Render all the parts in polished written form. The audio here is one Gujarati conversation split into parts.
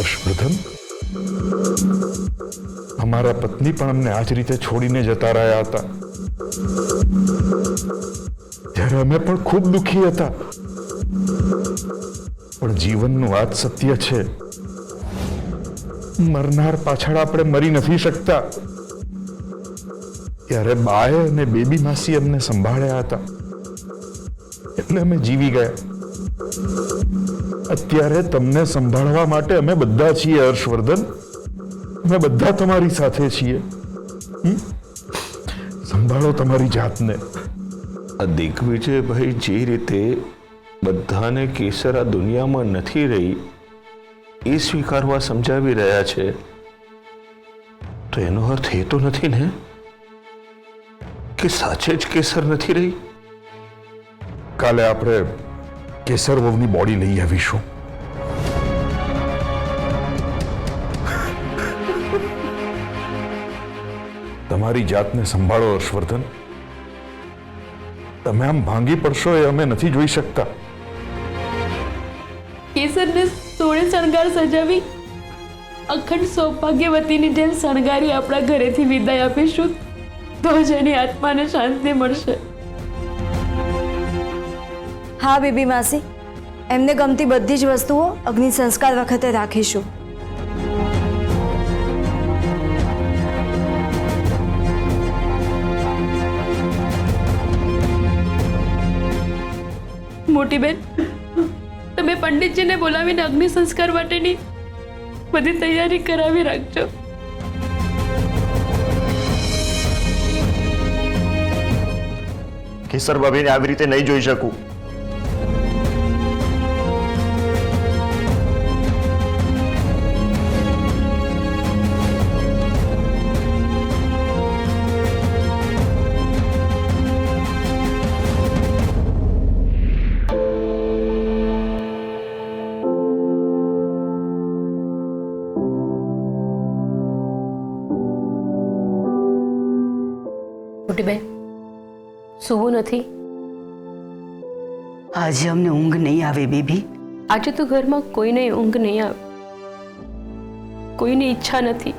હર્ષવર્ધન, અમારા પત્ની પણ અમને આ જ રીતે છોડીને જતા રહ્યા હતા, ત્યારે અમે પણ ખૂબ દુઃખી હતા. પણ જીવનનું આ જ સત્ય છે, મરનાર પાછળ આપણે મરી નથી શકતા. ત્યારે બાએ અને બેબી માસી અમને સંભાળ્યા હતા, એટલે અમે જીવી ગયા. અત્યારે તમને સંભાળવા માટે અમે બધા છીએ હર્ષવર્ધન, અમે બધા તમારી સાથે છીએ. સંભાળો તમારી જાતને. આ દિગ્વિજયભાઈ જે રીતે બધાને કેસર આ દુનિયામાં નથી રહી એ સ્વીકારવા સમજાવી રહ્યા છે, તો એનો અર્થ એ તો નથી ને કે સાચે જ કેસર નથી રહી? કાલે આપણે કેસર વહુની બોડી લઈ આવીશું. તમારી જાતને સંભાળો હર્ષવર્ધન. તમે આમ ભાંગી પડશો એ અમે નથી જોઈ શકતા. કેસરને સોળે શણગાર સજાવી અખંડ સૌભાગ્યવતીની જેમ શણગારી આપણા ઘરેથી વિદાય આપીશું તો જ એની આત્માને શાંતિ મળશે. હા બેબી માસી, એમને ગમતી બધી જ વસ્તુઓ અગ્નિ સંસ્કાર વખતે રાખીશું. મોટી બેન, તમે પંડિતજીને બોલાવીને અગ્નિ સંસ્કાર માટેની બધી તૈયારી કરાવી રાખજો. કેસર ભાભીને આવી રીતે નહીં જોઈ શકું. મોટી બેન, સૂવું નથી? આજે અમને ઊંઘ નહીં આવે બેબી. આજે તો ઘરમાં કોઈને ઊંઘ નહીં આવે, કોઈની ઈચ્છા નથી,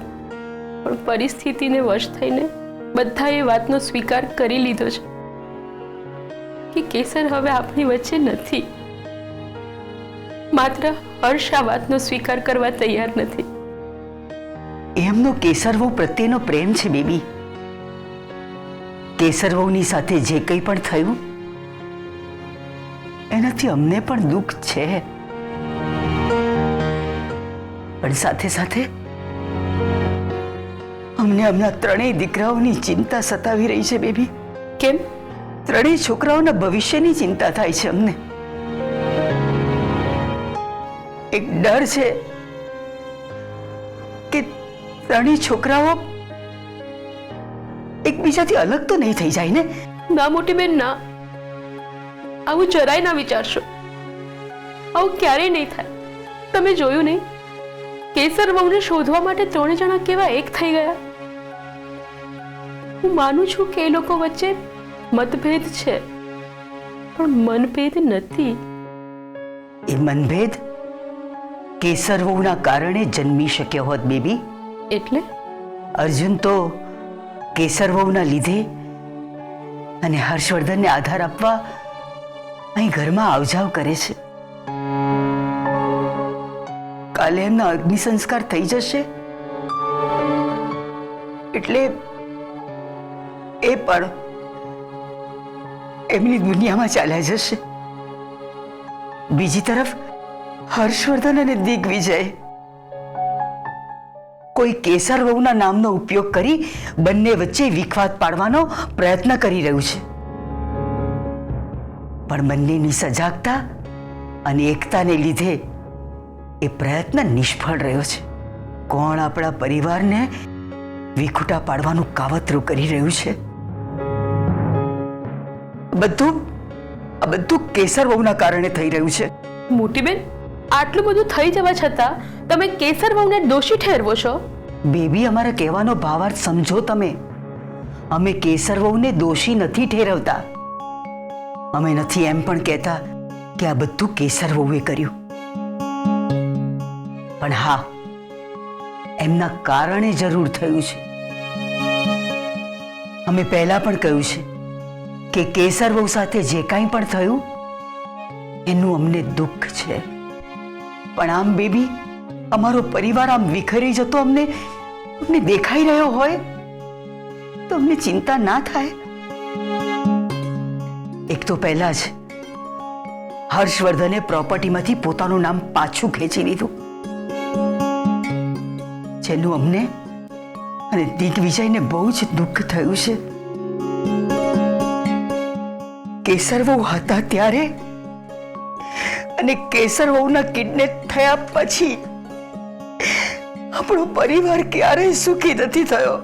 પણ પરિસ્થિતિને વશ થઈને બધા એ વાતનો સ્વીકાર કરી લીધો છે કે કેસર હવે આપણી વચ્ચે નથી. માત્ર હર્ષ આ વાતનો સ્વીકાર કરવા તૈયાર નથી. એમનો કેસરવહુ પ્રત્યેનો પ્રેમ છે બેબી. કેસરવહુની સાથે જે કંઈ પણ થયું એનાથી અમને પણ દુઃખ છે, પણ સાથે સાથે અમને અમના ત્રણેય દીકરાઓની ચિંતા સતાવી રહી છે બેબી. કેમ? ત્રણેય છોકરાઓના ભવિષ્યની ચિંતા થાય છે અમને. એક ડર છે કે ત્રણેય છોકરાઓ એકબીજાથી અલગ તો નહીં થઈ જાય ને? ના મોટી બેન, ના, આવું જરાય ના વિચારશો. આવું ક્યારેય નહીં થાય. તમે જોયું નહીં, કેસર વહુને શોધવા માટે ત્રણે જણા કેવા એક થઈ ગયા. હું માનું છું કે એ લોકો વચ્ચે મતભેદ છે, પણ મનભેદ નથી. એ મનભેદ કેસરવહુના કારણે જન્મી શક્યો હોત બેબી. એટલે અર્જુન તો કેસરવહુના લીધે અને હર્ષવર્ધનને આધાર આપવા અહીં ઘરમાં આવજાવ કરે છે. કાલે એમના અગ્નિ સંસ્કાર થઈ જશે એટલે એ પણ એમની દુનિયામાં ચાલ્યા જશે. બીજી તરફ હર્ષવર્ધન અને દિગ્વિજય કોઈ કેસરવહુના નામનો ઉપયોગ કરી બંને વચ્ચે વિખવાદ પાડવાનો પ્રયત્ન કરી રહ્યું છે, પણ બંનેની સજાગતા અને એકતાને લીધે એ પ્રયત્ન નિષ્ફળ રહ્યો છે. કોણ આપણા પરિવારને વિખૂટા પાડવાનું કાવતરું કરી રહ્યું છે? બધું કેસરવહુના કારણે થઈ રહ્યું છે. મોટી બેન, આટલું બધું થઈ જવા છતાં તમે કેસર વહુને દોષી ઠેરવો છો? બેબી, અમારા કહેવાનો ભાવાર્થ સમજો તમે. અમે કેસરવહુને દોષી નથી ઠેરવતા. અમે નથી એમ પણ કહેતા કે આ બધું કેસરવહુએ કર્યું. પણ હા, એમના કારણે જરૂર થયું છે. અમે પહેલા પણ કહ્યું છે કે કેસર વહુ સાથે જે કાંઈ પણ થયું એનું અમને દુઃખ છે. પણ આમ બેબી, અમારો પરિવાર આમ વિખરી જતો અમને દેખાઈ રહ્યો હોય તો અમને ચિંતા ના થાય? એક તો પહેલા જ હર્ષવર્ધને પ્રોપર્ટીમાંથી પોતાનું નામ પાછું ખેંચી લીધું, જેનું અમને અને દિગ્વિજયને બહુ જ દુઃખ થયું છે. કેસર વહુ હતા ત્યારે અને કેસર વહુના કિડનેપ થયા પછી આપણો પરિવાર ક્યારેય સુખી નથી થયો.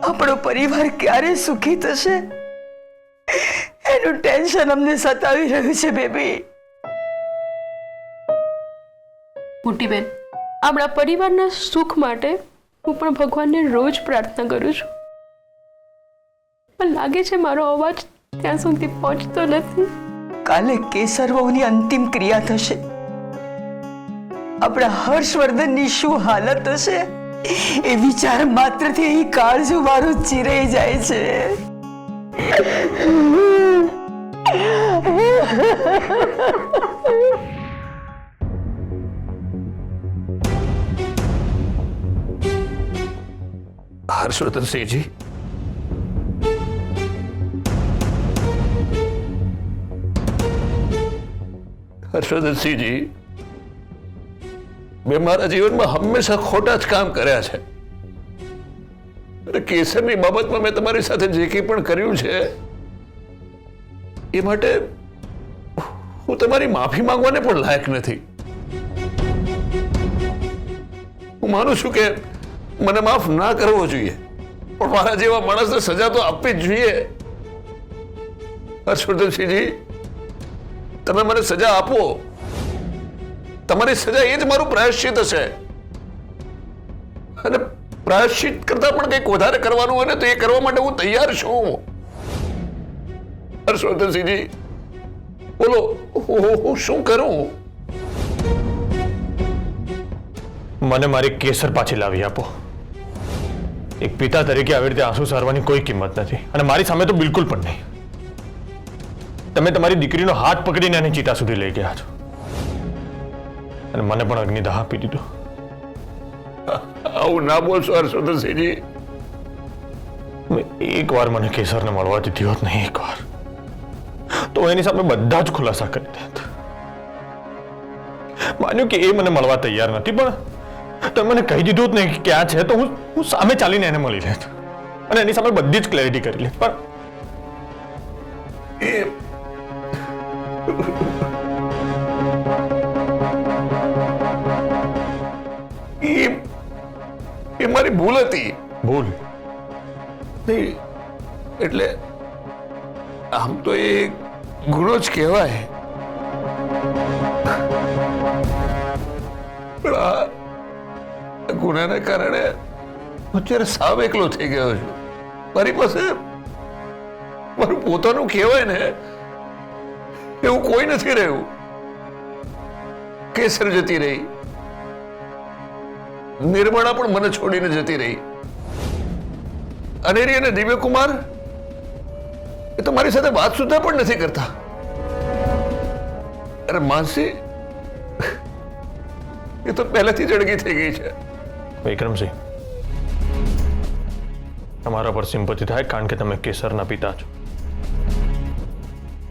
આપણો પરિવાર ક્યારે સુખી થશે એનું ટેન્શન અમને સતાવી રહ્યું છે બેબી. મોટી બેન, આપણા પરિવારના સુખ માટે હું પણ ભગવાનને રોજ પ્રાર્થના કરું છું, પણ લાગે છે મારો અવાજ ત્યાં સુધી પહોંચતો નથી. કાલે કેસર વહુની અંતિમ ક્રિયા થશે. આપણા હર્ષવર્ધનની શું હાલત હશે એ વિચાર માત્રથી અહીં કાળજું મારું ચીરાઈ જાય છે. હર્ષવર્ધનસિંહજી, હર્ષવર્ધનસિંહજી, મેં મારા જીવનમાં હંમેશા ખોટા જ કામ કર્યા છે. અને કેસરની બાબતમાં મેં તમારી સાથે જે કંઈ પણ કર્યું છે એ માટે હું તમારી માફી માંગવાને પણ લાયક નથી. હું માનું છું કે મને માફ ના કરવો જોઈએ, પણ મારા જેવા માણસને સજા તો આપવી જ જોઈએ. હર્ષવર્ધનસિંહજી, તમે મને સજા આપો. તમારી સજા એ જ મારું પ્રાયશ્ચિત હશે. અને પ્રાયશ્ચિત કરતા પણ કંઈક વધારે કરવાનું હોય ને તો એ કરવા માટે હું તૈયાર છું. હર્ષવર્ધનસિંહજી, બોલો, હું શું કરું? મને મારી કેસર પાછી લાવી આપો. એક પિતા તરીકે આવી રીતે આંસુ સારવાની કોઈ કિંમત નથી, અને મારી સામે તો બિલકુલ પણ નહીં. તમે તમારી દીકરીનો હાથ પકડીને એની ચિતા સુધી લઈ ગયા છો, અને મને પણ અગ્નિદાહ આપી દીધો. આવું ના બોલશો હર્ષવર્ધનસિંહજી. એકવાર મને કેસરને મળવા દીધી હોત, નહીં એકવાર, તો એની સામે બધા જ ખુલાસા કરી દેત. માન્યું કે એ મને મળવા તૈયાર નથી, પણ તમે મને કહી દીધું જ નહીં કે ક્યાં છે, તો હું સામે ચાલીને એને મળી લેત અને એની સામે બધી જ ક્લેરિટી કરી લેત. પણ એ મારી ભૂલ હતી. ભૂલ નહીં, એટલે આમ તો એ ગુનો જ કહેવાય, પણ આ ગુનાને કારણે હું અત્યારે સાવ એકલો થઈ ગયો છું. મારી પાસે મારું પોતાનું કહેવાય ને એવું કોઈ નથી રહ્યું. કેસર જતી રહી, નિર્મળા પણ મને છોડીને જતી રહી. અનેરી અને દિવ્યકુમાર એ તો મારી સાથે વાત સુદ્ધા પણ નથી કરતા. અરે માનસી એ તો પહેલાથી જડગી થઈ ગઈ છે. વિક્રમસિંહ, તમારા પર સિમ્પથી થાય કારણ કે તમે કેસરના પિતા છો.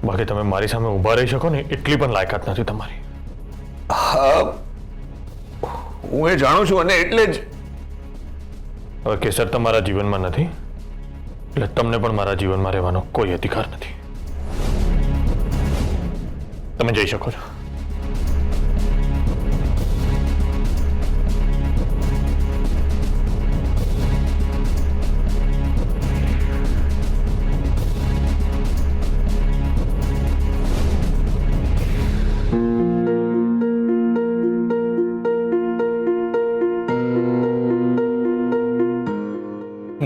બાકી તમે મારી સામે ઊભા રહી શકો ને એટલી પણ લાયકાત નથી તમારી. હા, હું એ જાણું છું, અને એટલે જ હવે કેસર તમારા જીવનમાં નથી, એટલે તમને પણ મારા જીવનમાં રહેવાનો કોઈ અધિકાર નથી. તમે જઈ શકો છો.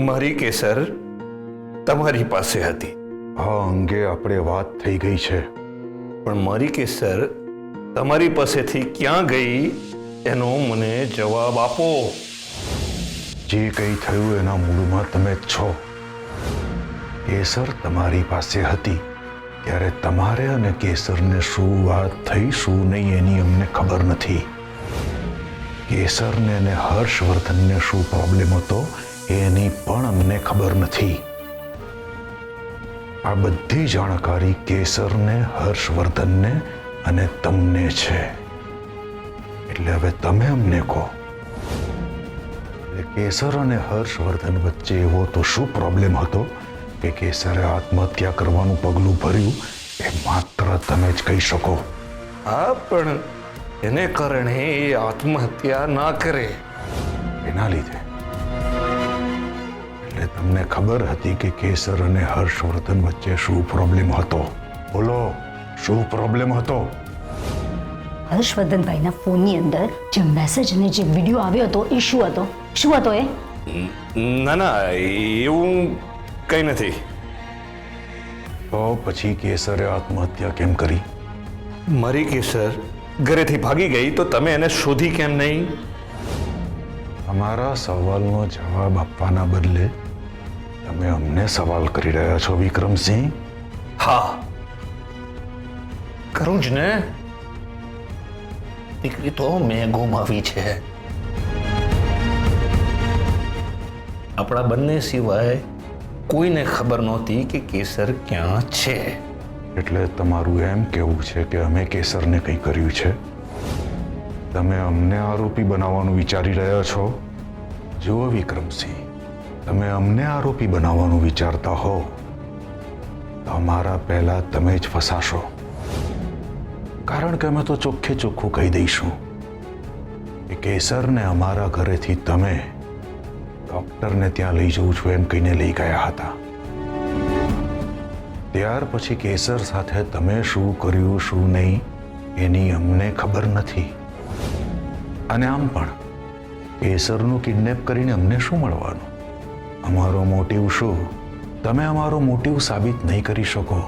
મારી કેસર તમારી પાસે હતી. આ અંગે આપણે વાત થઈ ગઈ છે. પણ મારી કેસર તમારી પાસેથી ક્યાં ગઈ એનો મને જવાબ આપો. જે કંઈ થયું એના મૂળમાં તમે જ છો. કેસર તમારી પાસે હતી ત્યારે તમારે અને કેસરને શું વાત થઈ શું નહીં એની અમને ખબર નથી. કેસરને અને હર્ષવર્ધનને શું પ્રોબ્લેમ હતો એની પણ અમને ખબર નથી. આ બધી જાણકારી કેસરને, હર્ષવર્ધનને અને તમને છે. એટલે હવે તમે અમને કહો, કેસર અને હર્ષવર્ધન વચ્ચે એવો તો શું પ્રોબ્લેમ હતો કે કેસરે આત્મહત્યા કરવાનું પગલું ભર્યું એ માત્ર તમે જ કહી શકો. હા, પણ એને કારણે એ આત્મહત્યા ના કરે. એના લીધે એટલે તમને ખબર હતી કે કેસર અને હર્ષવર્ધન વચ્ચે શું પ્રોબ્લેમ હતો? બોલો, શું પ્રોબ્લેમ હતો? હર્ષવર્ધનભાઈના ફોનની અંદર જે મેસેજ અને જે વિડીયો આવ્યો હતો એ શું હતો? શું હતો એ? ના ના, એવું કંઈ નથી. તો પછી કેસરે આત્મહત્યા કેમ કરી? મારી કેસર ઘરેથી ભાગી ગઈ તો તમે એને શોધી કેમ નહીં? અમારા સવાલનો જવાબ આપવાના બદલે તમે અમને સવાલ કરી રહ્યા છો વિક્રમસિંહ. હા, કરું જ ને. દીકરી તો મેં ગુમાવી છે. આપણા બંને સિવાય કોઈને ખબર નહોતી કે કેસર ક્યાં છે. એટલે તમારું એમ કહેવું છે કે અમે કેસરને કંઈ કર્યું છે? તમે અમને આરોપી બનાવવાનું વિચારી રહ્યા છો? જુઓ વિક્રમસિંહ, તમે અમને આરોપી બનાવવાનું વિચારતા હો તો અમારા પહેલા તમે જ ફસાશો. કારણ કે અમે તો ચોખ્ખે ચોખ્ખું કહી દઈશું કે કેસરને અમારા ઘરેથી તમે ડોક્ટરને ત્યાં લઈ જઉં છું એમ કહીને લઈ ગયા હતા. ત્યાર પછી કેસર સાથે તમે શું કર્યું શું નહીં એની અમને ખબર નથી. અને આમ પણ કેસરનું કિડનેપ કરીને અમને શું મળવાનું? અમારો મોટિવ શું? તમે અમારો મોટિવ સાબિત નહીં કરી શકો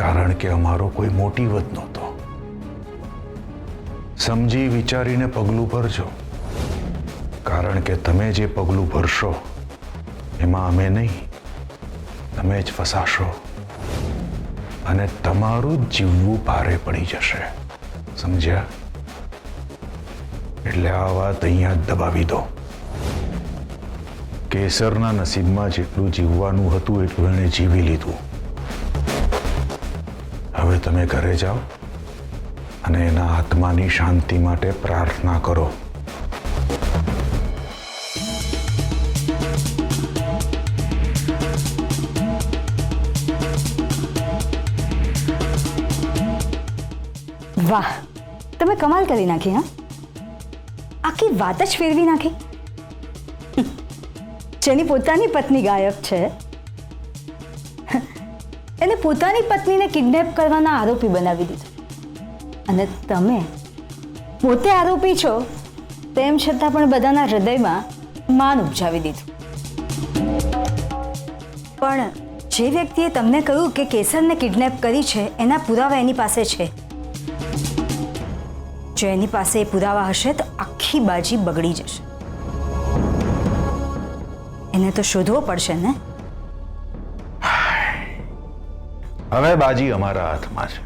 કારણ કે અમારો કોઈ મોટિવ જ નહોતો. સમજી વિચારીને પગલું ભરજો કારણ કે તમે જે પગલું ભરશો એમાં અમે નહીં, તમે જ ફસાશો અને તમારું જ જીવવું ભારે પડી જશે. સમજ્યા? એટલે આ વાત અહીંયા જ દબાવી દો. કેસરના નસીબમાં જેટલું જીવવાનું હતું એટલું એણે જીવી લીધું. હવે તમે ઘરે જાઓ અને એના આત્માની શાંતિ માટે પ્રાર્થના કરો. વાહ, તમે કમાલ કરી નાખી. હા, આખી વાત જ ફેરવી નાખી. જેની પોતાની પત્ની ગાયબ છે એને પોતાની પત્નીને કિડનેપ કરવાના આરોપી બનાવી દીધો અને તમે પોતે આરોપી છો તેમ છતાં પણ બધાના હૃદયમાં માન ઉપજાવી દીધું. પણ જે વ્યક્તિએ તમને કહ્યું કે કેસરને કિડનેપ કરી છે એના પુરાવા એની પાસે છે. જો એની પાસે એ પુરાવા હશે તો આખી બાજી બગડી જશે. એને તો શોધવો પડશે ને. હવે બાજી અમારા હાથમાં છે.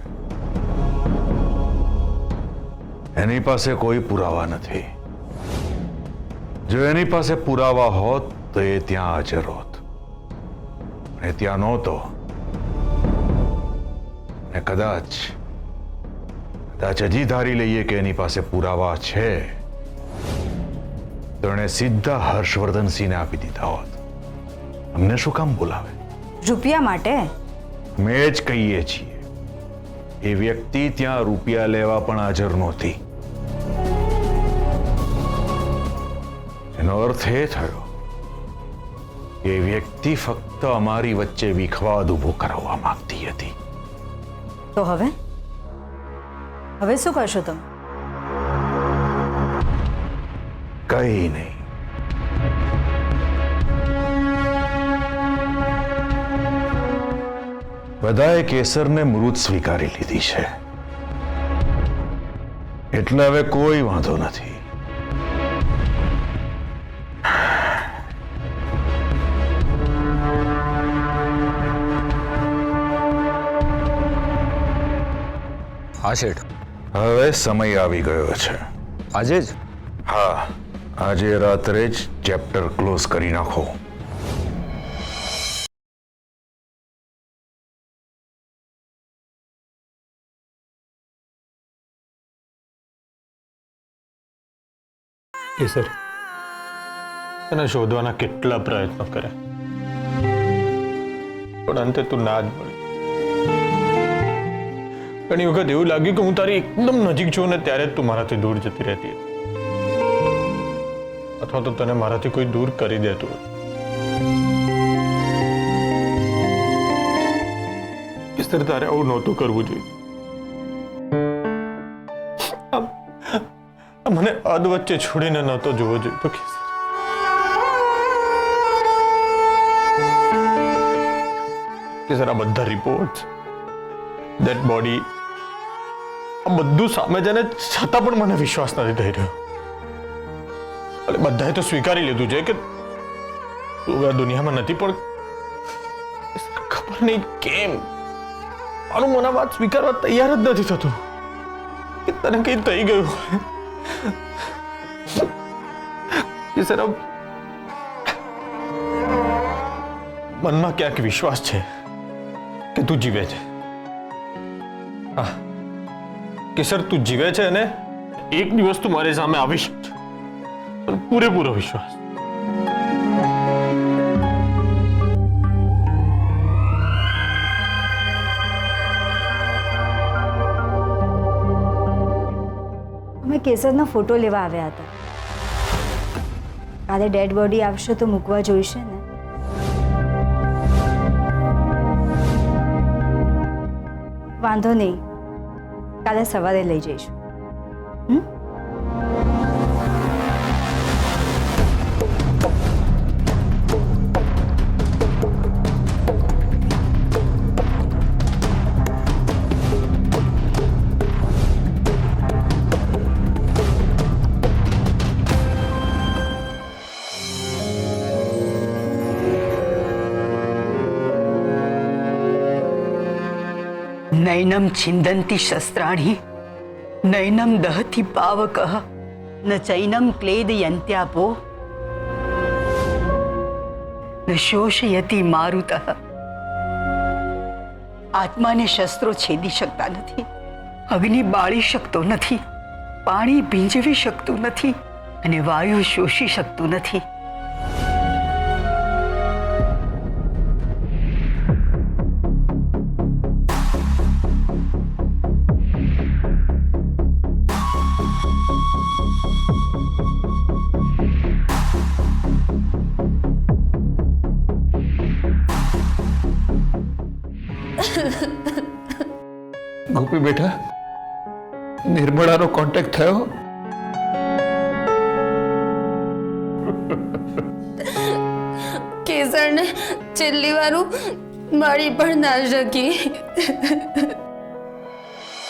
એની પાસે કોઈ પુરાવા નથી. જો એની પાસે પુરાવા હોત તો એ ત્યાં હાજર હોત. એ ત્યાં નહોતો ને કદાચ હજી ધારી લઈએ કે એની પાસે પુરાવા છે તો એણે સીધા હર્ષવર્ધનસિંહને આપી દીધા હોત. અમને શું કામ બોલાવે? રૂપિયા માટે. મેં જ કહીએ છીએ એ વ્યક્તિ ત્યાં રૂપિયા લેવા પણ હાજર નહોતી. એનો અર્થ એ થયો કે એ વ્યક્તિ ફક્ત અમારી વચ્ચે વિખવાદ ઉભો કરાવવા માંગતી હતી. તો હવે શું કરશો તમે? કઈ નહીં. બધાએ કેસરને મૃત સ્વીકારી લીધી છે. એટલે હવે કોઈ વાંધો નથી. હા શેઠ. હવે સમય આવી ગયો છે. આજે જ? હા, આજે રાત્રે જ ચેપ્ટર ક્લોઝ કરી નાખો. કેસર, તને શોધવાના કેટલા પ્રયત્નો કર્યા, પણ અંતે તું ના જ મળી. ઘણી વખત એવું લાગ્યું કે હું તારી એકદમ નજીક છું ને ત્યારે જ તું મારાથી દૂર જતી રહેતી હતી, અથવા તો તને મારાથી કોઈ દૂર કરી દેતું હતું. કેસર, તારે આવું નહોતું કરવું જોઈએ. મને અધ વચ્ચે છોડીને નહોતો જોવો જોઈતો. કેસર, કેસર, આ બધા રિપોર્ટ, ડેડ બોડી, આ બધું સામે છે ને છતાં પણ મને વિશ્વાસ નથી થઈ રહ્યો. એટલે બધાએ તો સ્વીકારી લીધું છે કે તું આ દુનિયામાં નથી, પણ ખબર નહીં કેમ મારું મને વાત સ્વીકારવા તૈયાર જ નથી થતું કે તને કઈ થઈ ગયું. કેસર, મનમાં ક્યાંક વિશ્વાસ છે કે તું જીવે છે. હા કેસર, તું જીવે છે અને એક દિવસ તું મારી સામે આવી શકશે. પૂરેપૂરો વિશ્વાસ. અમે કેસરનો ફોટો લેવા આવ્યા હતા. કાલે ડેડ બોડી આવશે તો મૂકવા જોઈશે ને. વાંધો નહીં, કાલે સવારે લઈ જઈશું. નૈનમ છિંદંતી શસ્ત્રાણી નૈનમ દહતી પાવક ન ચૈનમ ક્લેદયંત્યાપો ન શોષયતી મારુત. આત્માને શસ્ત્રો છેદી શકતા નથી, અગ્નિ બાળી શકતો નથી, પાણી ભીંજવી શકતું નથી અને વાયુ શોષી શકતું નથી. ગોપી બેટા, નિર્મળાનો કોન્ટેક્ટ થયો? કેસરને છેલ્લી વાર મારી પણ ના શકી.